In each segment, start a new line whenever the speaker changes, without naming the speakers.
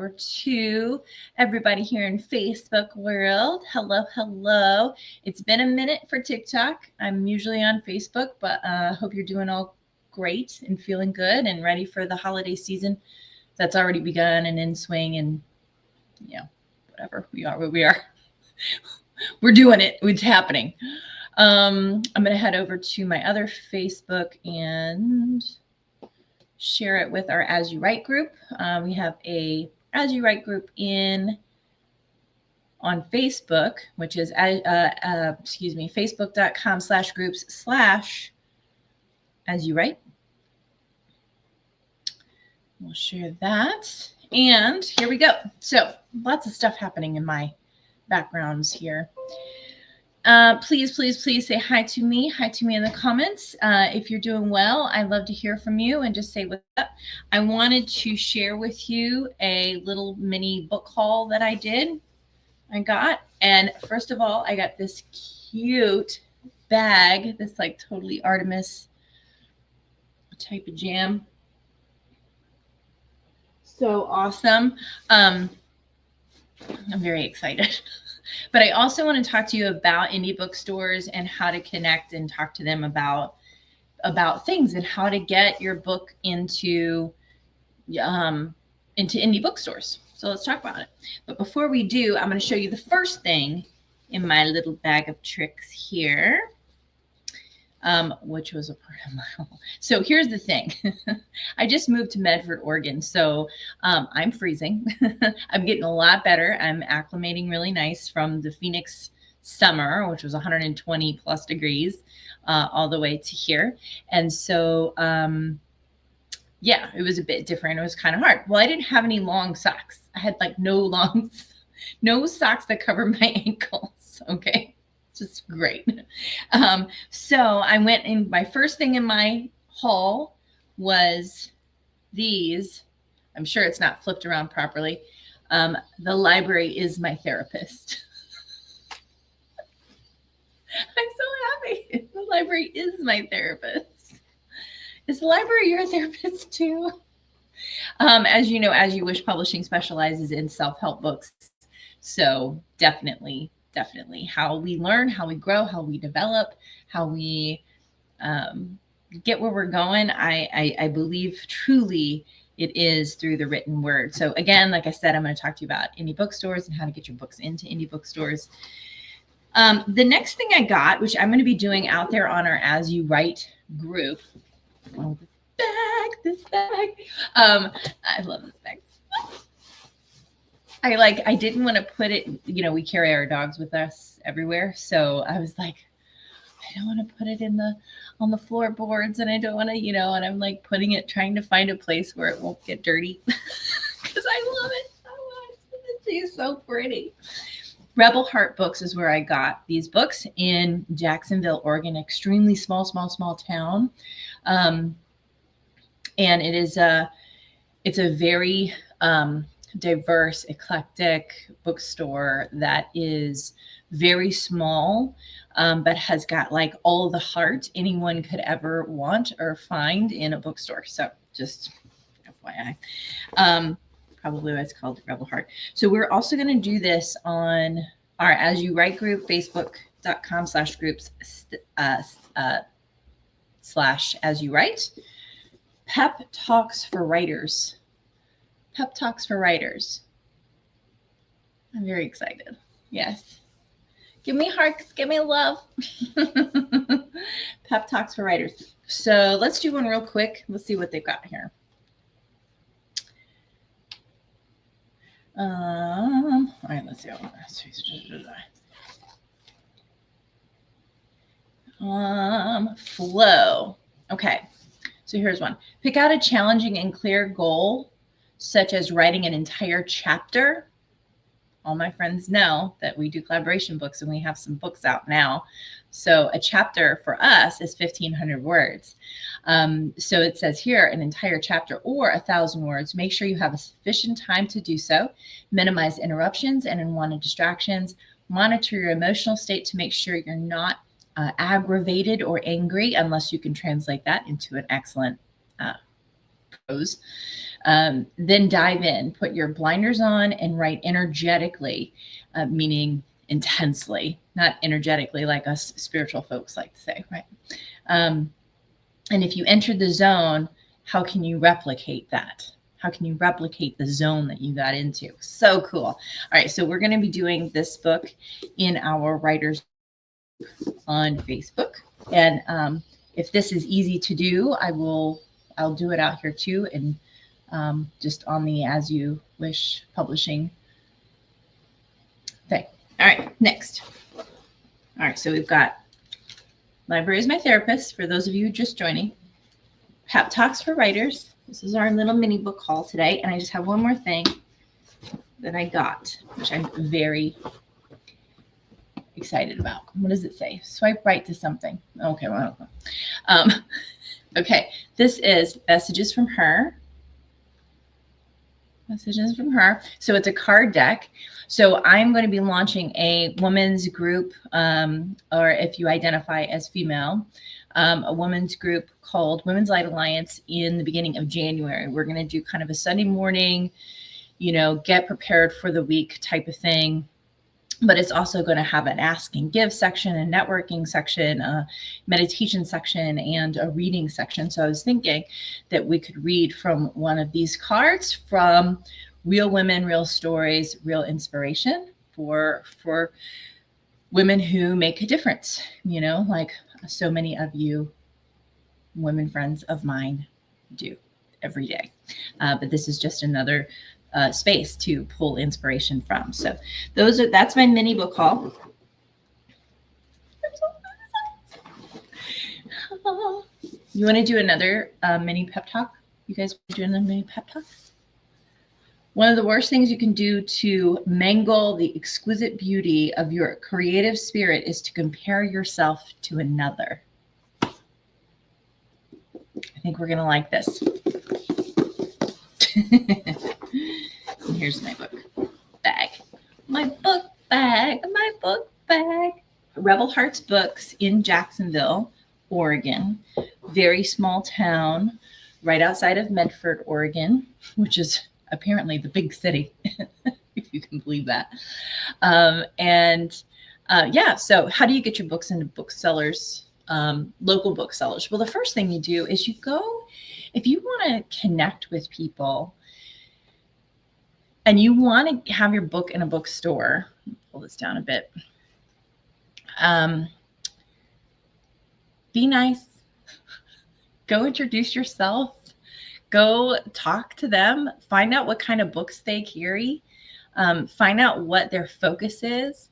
over to everybody here in Facebook world. Hello, hello. It's been a minute for TikTok. I'm usually on Facebook, but hope you're doing all great and feeling good and ready for the holiday season that's already begun and in swing and, whatever. We are where we are. We're doing it. It's happening. I'm going to head over to my other Facebook and share it with our As You Write group. We have a As You Write group on Facebook, which is facebook.com/groups/As You Write. We'll share that. And here we go. So lots of stuff happening in my backgrounds here. Please say hi to me. Hi to me in the comments. If you're doing well, I'd love to hear from you and just say what's up. I wanted to share with you a little mini book haul that I got. And first of all, I got this cute bag, this like totally Artemis type of jam. So awesome. I'm very excited. But I also want to talk to you about indie bookstores and how to connect and talk to them about things and how to get your book into indie bookstores. So let's talk about it. But before we do, I'm going to show you the first thing in my little bag of tricks here, which was a part of my haul. So here's the thing. I just moved to Medford, Oregon, so I'm freezing. I'm getting a lot better. I'm acclimating really nice from the Phoenix summer, which was 120 plus degrees, all the way to here. And so, yeah, it was a bit different. It was kind of hard. Well, I didn't have any long socks. I had like no socks that cover my ankles. Okay. Just great. So I went in, my first thing in my haul was these. I'm sure it's not flipped around properly. The library is my therapist. I'm so happy. The library is my therapist. Is the library your therapist too? As you know, As You Wish Publishing specializes in self-help books. So definitely how we learn, how we grow, how we develop, how we get where we're going. I believe truly it is through the written word. So again, like I said, I'm going to talk to you about indie bookstores and how to get your books into indie bookstores. The next thing I got, which I'm going to be doing out there on our As You Write group. Oh, this bag. I love this bag. I didn't want to put it, we carry our dogs with us everywhere. So I was like, I don't want to put it on the floorboards, and I don't want to, and I'm like trying to find a place where it won't get dirty because I love it so much. She's so pretty. Rebel Heart Books is where I got these books in Jacksonville, Oregon, extremely small town. And it's a very diverse, eclectic bookstore that is very small, but has got like all the heart anyone could ever want or find in a bookstore. So just FYI. Probably why it's called Rebel Heart. So we're also going to do this on our As You Write group, facebook.com/groups /As You Write. Pep Talks for Writers. Pep Talks for Writers. I'm very excited. Yes. Give me hearts. Give me love. Pep Talks for Writers. So let's do one real quick. Let's see what they've got here. All right, let's see. Flow. Okay, so here's one. Pick out a challenging and clear goal, such as writing an entire chapter. All my friends know that we do collaboration books and we have some books out now. So a chapter for us is 1,500 words. So it says here an entire chapter or 1,000 words. Make sure you have a sufficient time to do so. Minimize interruptions and unwanted distractions. Monitor your emotional state to make sure you're not aggravated or angry, unless you can translate that into an excellent then dive in, put your blinders on and write energetically, meaning intensely, not energetically like us spiritual folks like to say, right? And if you entered the zone, how can you replicate that? How can you replicate the zone that you got into? So cool. All right, so we're going to be doing this book in our writers on Facebook. And if this is easy to do, I'll do it out here too, and just on the As You Wish publishing thing. All right, next. All right, so we've got Library is My Therapist, for those of you just joining. Pep Talks for Writers. This is our little mini book haul today. And I just have one more thing that I got, which I'm very excited about. What does it say? Swipe right to something. Okay, well, I don't know. Okay, this is Messages from Her. Messages from Her. So it's a card deck. So I'm going to be launching a women's group, or if you identify as female, a women's group called Women's Light Alliance in the beginning of January. We're going to do kind of a Sunday morning, get prepared for the week type of thing. But it's also going to have an ask and give section, a networking section, a meditation section, and a reading section. So I was thinking that we could read from one of these cards from Real Women, Real Stories, Real Inspiration for women who make a difference, like so many of you women friends of mine do every day. But this is just another space to pull inspiration from. So that's my mini book haul. You want to do another mini pep talk? You guys want to do another mini pep talk? One of the worst things you can do to mangle the exquisite beauty of your creative spirit is to compare yourself to another. I think we're going to like this. Here's my book bag. My book bag. Rebel Hearts Books in Jacksonville, Oregon. Very small town right outside of Medford, Oregon, which is apparently the big city, if you can believe that. So how do you get your books into booksellers, local booksellers? Well, the first thing you do is you go, if you want to connect with people and you want to have your book in a bookstore, pull this down a bit. Be nice. Go introduce yourself. Go talk to them. Find out what kind of books they carry. Find out what their focus is.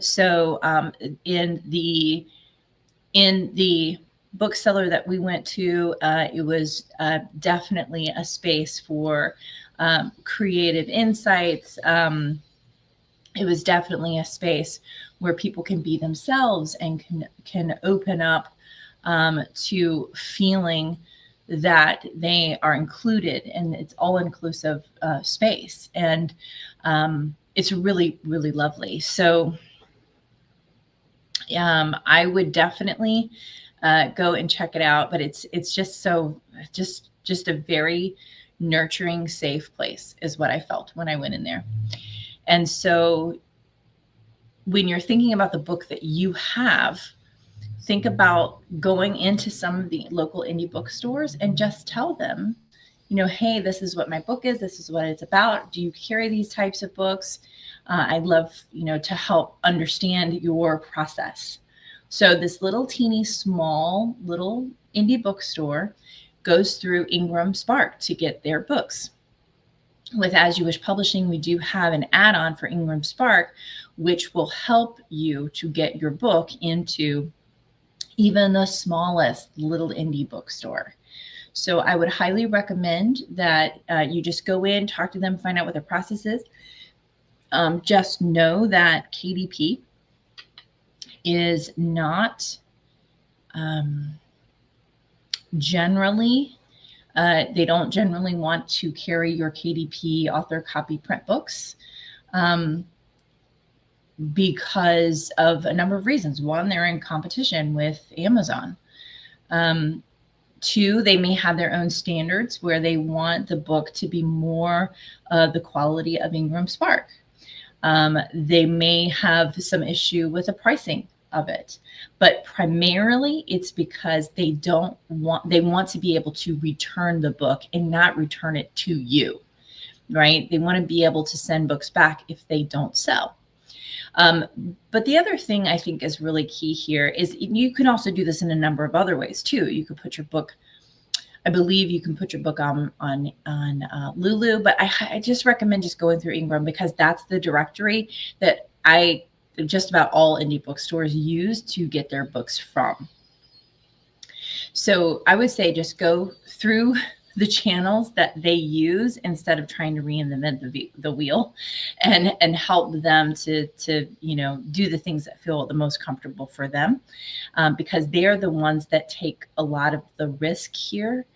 So in the bookseller that we went to, it was definitely a space for creative insights. It was definitely a space where people can be themselves and can open up to feeling that they are included, and it's all inclusive space. And it's really, really lovely. So I would definitely go and check it out, but it's just just a very nurturing, safe place is what I felt when I went in there. And so when you're thinking about the book that you have, think about going into some of the local indie bookstores and just tell them, hey, this is what my book is. This is what it's about. Do you carry these types of books? I'd love, to help understand your process. So this little teeny small little indie bookstore goes through Ingram Spark to get their books. With As You Wish Publishing, we do have an add-on for Ingram Spark, which will help you to get your book into even the smallest little indie bookstore. So I would highly recommend that you just go in, talk to them, find out what their process is. Just know that KDP is not generally, they don't generally want to carry your KDP author copy print books because of a number of reasons. One, they're in competition with Amazon. Two, they may have their own standards where they want the book to be more the quality of Ingram Spark. They may have some issue with the pricing of it, but primarily it's because they want to be able to return the book and not return it to you, right? They want to be able to send books back if they don't sell. But the other thing I think is really key here is you can also do this in a number of other ways too. You could put your book, I believe you can put your book on Lulu, but I just recommend just going through Ingram because that's the directory that just about all indie bookstores use to get their books from. So I would say just go through the channels that they use instead of trying to reinvent the wheel, and help them to do the things that feel the most comfortable for them, because they're the ones that take a lot of the risk here.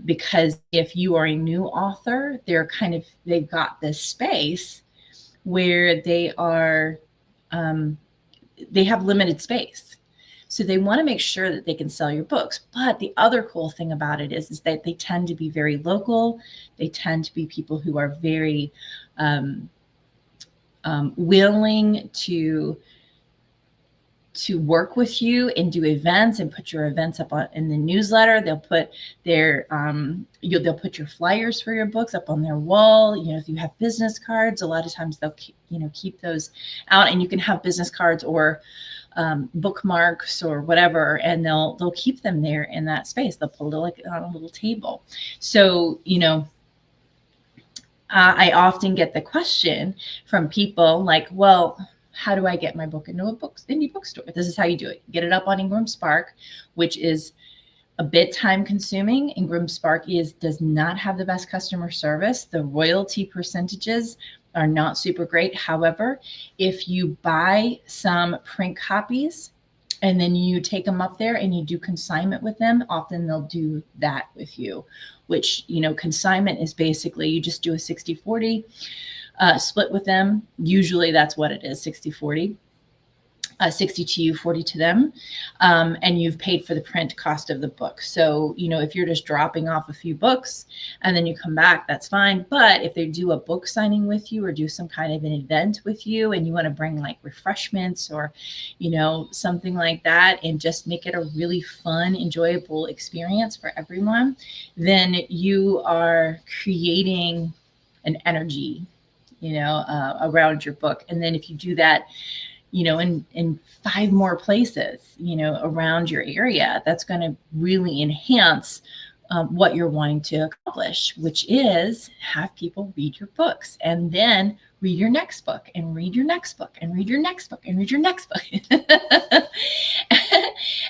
Because if you are a new author, they've got this space where they have limited space. So they want to make sure that they can sell your books. But the other cool thing about it is that they tend to be very local. They tend to be people who are very willing to work with you and do events and put your events up in the newsletter. They'll put they'll put your flyers for your books up on their wall. If you have business cards, a lot of times they'll keep those out, and you can have business cards or bookmarks or whatever, and they'll keep them there in that space. They'll put it on a little table. So I often get the question from people like, well, how do I get my book into indie bookstore? This is how you do it. Get it up on Ingram Spark, which is a bit time consuming. Ingram Spark does not have the best customer service. The royalty percentages are not super great. However, if you buy some print copies and then you take them up there and you do consignment with them, often they'll do that with you, which, consignment is basically you just do a 60-40 split with them. Usually that's what it is, 60-40. 60 to you, 40 to them, and you've paid for the print cost of the book. So, if you're just dropping off a few books and then you come back, that's fine. But if they do a book signing with you or do some kind of an event with you and you want to bring like refreshments or, something like that, and just make it a really fun, enjoyable experience for everyone, then you are creating an energy, around your book. And then if you do that, in 5 more places, around your area, that's going to really enhance what you're wanting to accomplish, which is have people read your books and then read your next book and read your next book and read your next book and read your next book.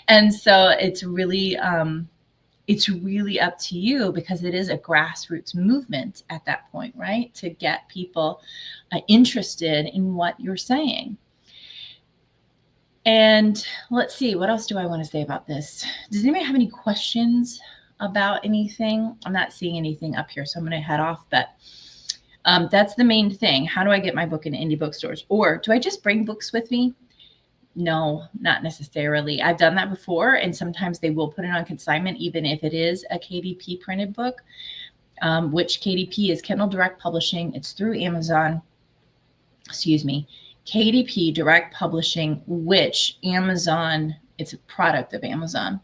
And so it's really up to you, because it is a grassroots movement at that point, right? To get people interested in what you're saying. And let's see, what else do I want to say about this? Does anybody have any questions about anything? I'm not seeing anything up here, so I'm going to head off. But that's the main thing. How do I get my book in indie bookstores? Or do I just bring books with me? No, not necessarily. I've done that before, and sometimes they will put it on consignment, even if it is a KDP printed book, which KDP is Kindle Direct Publishing. It's through Amazon. Excuse me. KDP Direct Publishing, which Amazon, it's a product of Amazon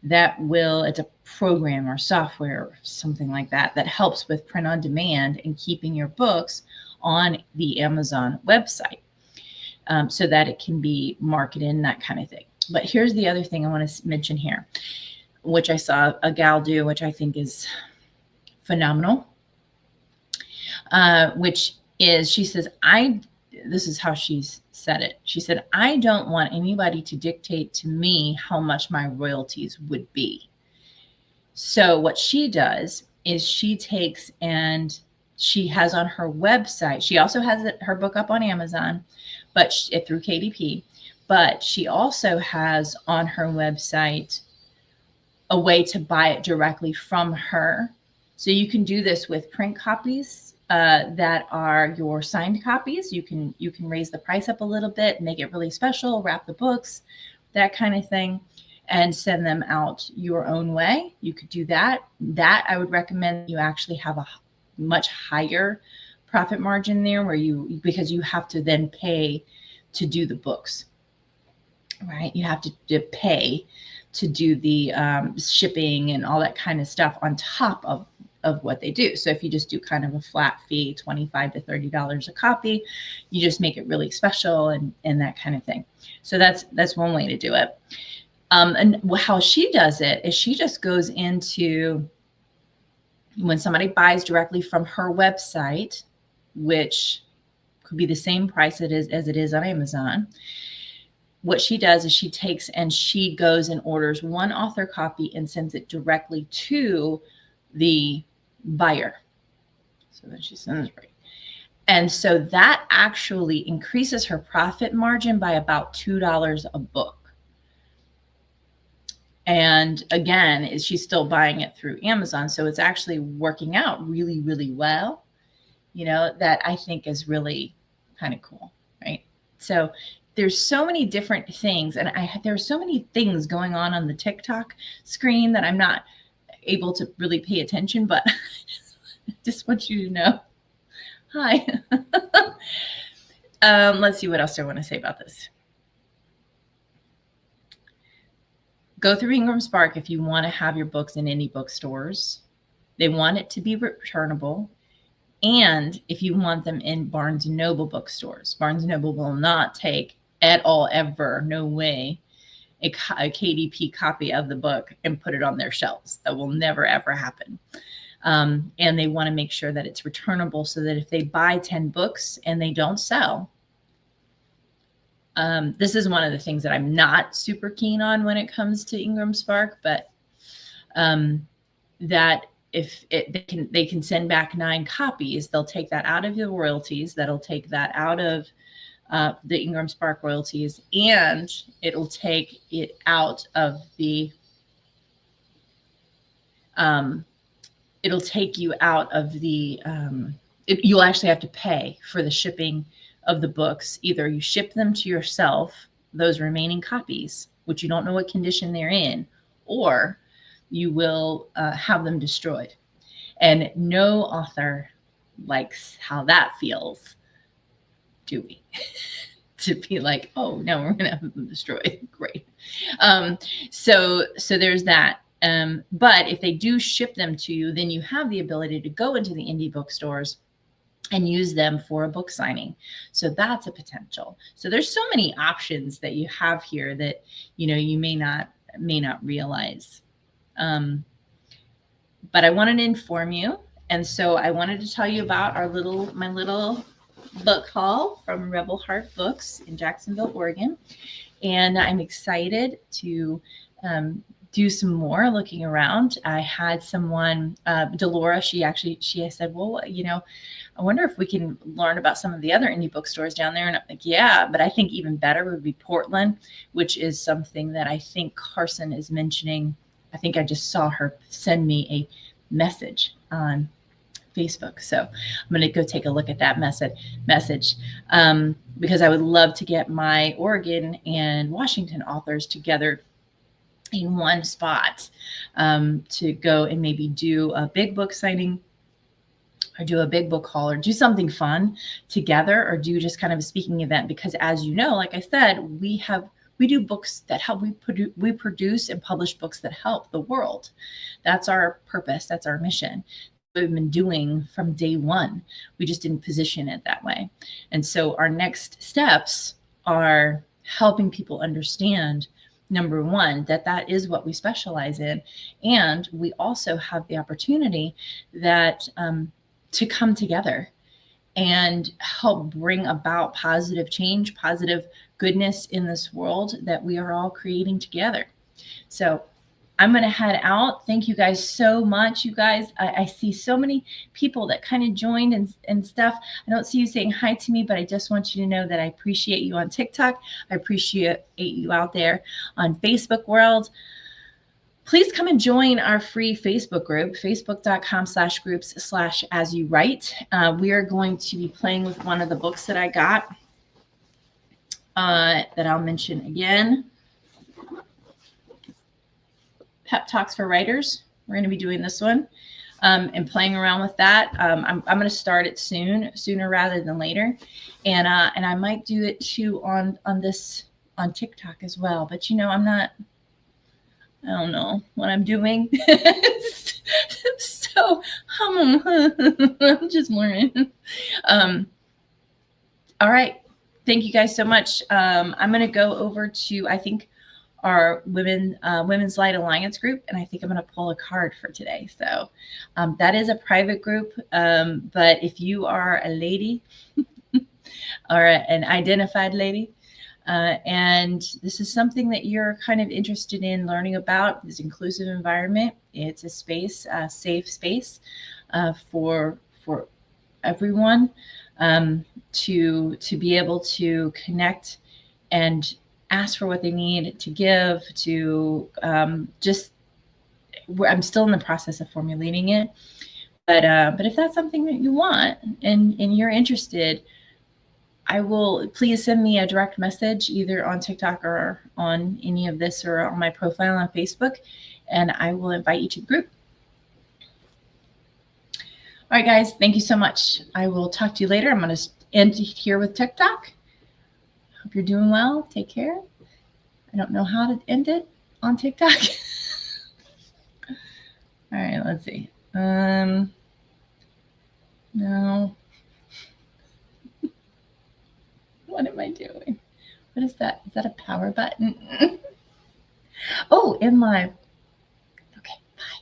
it's a program or software or something like that helps with print on demand and keeping your books on the Amazon website, so that it can be marketed and that kind of thing. But here's the other thing I want to mention here, which I saw a gal do, which I think is phenomenal, which is, she says, this is how she's said it. She said, I don't want anybody to dictate to me how much my royalties would be. So what she does is she takes and she has on her website, she also has her book up on Amazon, but through KDP, but she also has on her website a way to buy it directly from her. So you can do this with print copies that are your signed copies. You can raise the price up a little bit, make it really special, wrap the books, that kind of thing. and send them out your own way. You could do that. That I would recommend you actually have a much higher profit margin there because you have to then pay to do the books, right? You have to pay to do the shipping and all that kind of stuff on top of what they do. So if you just do kind of a flat fee, $25 to $30 a copy, you just make it really special and that kind of thing. So that's one way to do it. And how she does it is she just goes into, when somebody buys directly from her website, which could be the same price as it is on Amazon, what she does is she takes and she goes and orders one author copy and sends it directly to the buyer. So then she sends it right. And so that actually increases her profit margin by about $2 a book. And again, she's still buying it through Amazon. So it's actually working out really, really well, that I think is really kind of cool, right? So there's so many different things, and there's so many things going on the TikTok screen that I'm not able to really pay attention, but I just want you to know. Hi. Let's see what else I want to say about this. Go through Ingram Spark if you want to have your books in indie bookstores. They want it to be returnable. And if you want them in Barnes & Noble bookstores, Barnes & Noble will not take at all, ever, no way, a KDP copy of the book and put it on their shelves. That will never, ever happen. And they want to make sure that it's returnable so that if they buy 10 books and they don't sell, this is one of the things that I'm not super keen on when it comes to Ingram Spark, but that if they can send back 9 copies, they'll take that out of the royalties. That'll take that out of the Ingram Spark royalties, and it'll take it out of the it'll take you out of the you'll actually have to pay for the shipping of the books. Either you ship them to yourself, those remaining copies, which you don't know what condition they're in, or you will have them destroyed. And no author likes how that feels, do we? To be like, oh no, we're gonna have them destroyed. Great. So there's that. But if they do ship them to you, then you have the ability to go into the indie bookstores and use them for a book signing. So that's a potential. So there's so many options that you have here that, you may not realize. But I wanted to inform you. And so I wanted to tell you about my little book haul from Rebel Heart Books in Jacksonville, Oregon. And I'm excited to do some more looking around. I had someone, Delora, she said, well, I wonder if we can learn about some of the other indie bookstores down there. And I'm like, yeah, but I think even better would be Portland, which is something that I think Carson is mentioning. I think I just saw her send me a message on Facebook. So I'm going to go take a look at that message because I would love to get my Oregon and Washington authors together in one spot to go and maybe do a big book signing or do a big book haul or do something fun together or do just kind of a speaking event. Because as you know, like I said, we do books that help. We produce and publish books that help the world. That's our purpose. That's our mission. We've been doing from day one. We just didn't position it that way. And so our next steps are helping people understand, number one, that is what we specialize in. And we also have the opportunity that to come together and help bring about positive change, positive goodness in this world that we are all creating together. So I'm going to head out. Thank you guys so much. You guys, I see so many people that kind of joined and stuff. I don't see you saying hi to me, but I just want you to know that I appreciate you on TikTok. I appreciate you out there on Facebook world. Please come and join our free Facebook group, facebook.com/groups/asyouwrite. We are going to be playing with one of the books that I got that I'll mention again. pep talks for writers. We're going to be doing this one and playing around with that. I'm going to start it sooner rather than later, and I might do it too on TikTok as well. But I don't know what I'm doing. So I'm just learning. All right. Thank you guys so much. I'm going to go over to, I think, our Women's Light Alliance group, and I think I'm going to pull a card for today. So that is a private group, but if you are a lady or an identified lady, and this is something that you're kind of interested in learning about, this inclusive environment, it's a space, a safe space for everyone to be able to connect and ask for what they need, to give, to I'm still in the process of formulating it, but if that's something that you want and you're interested, please send me a direct message either on TikTok or on any of this or on my profile on Facebook, and I will invite you to the group. All right, guys, thank you so much. I will talk to you later. I'm going to end here with TikTok. Hope you're doing well. Take care. I don't know how to end it on TikTok. All right, let's see. No. What am I doing? What is that? Is that a power button? Oh, in live. Okay, bye.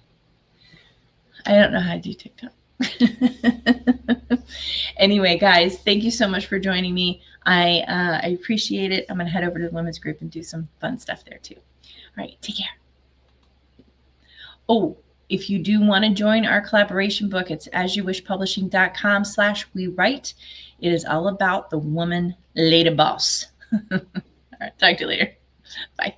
I don't know how to do TikTok. Anyway, guys, thank you so much for joining me. I appreciate it. I'm going to head over to the women's group and do some fun stuff there too. All right, take care. Oh, if you do want to join our collaboration book, it's asyouwishpublishing.com/wewrite. It is all about the woman lady boss. All right, talk to you later. Bye.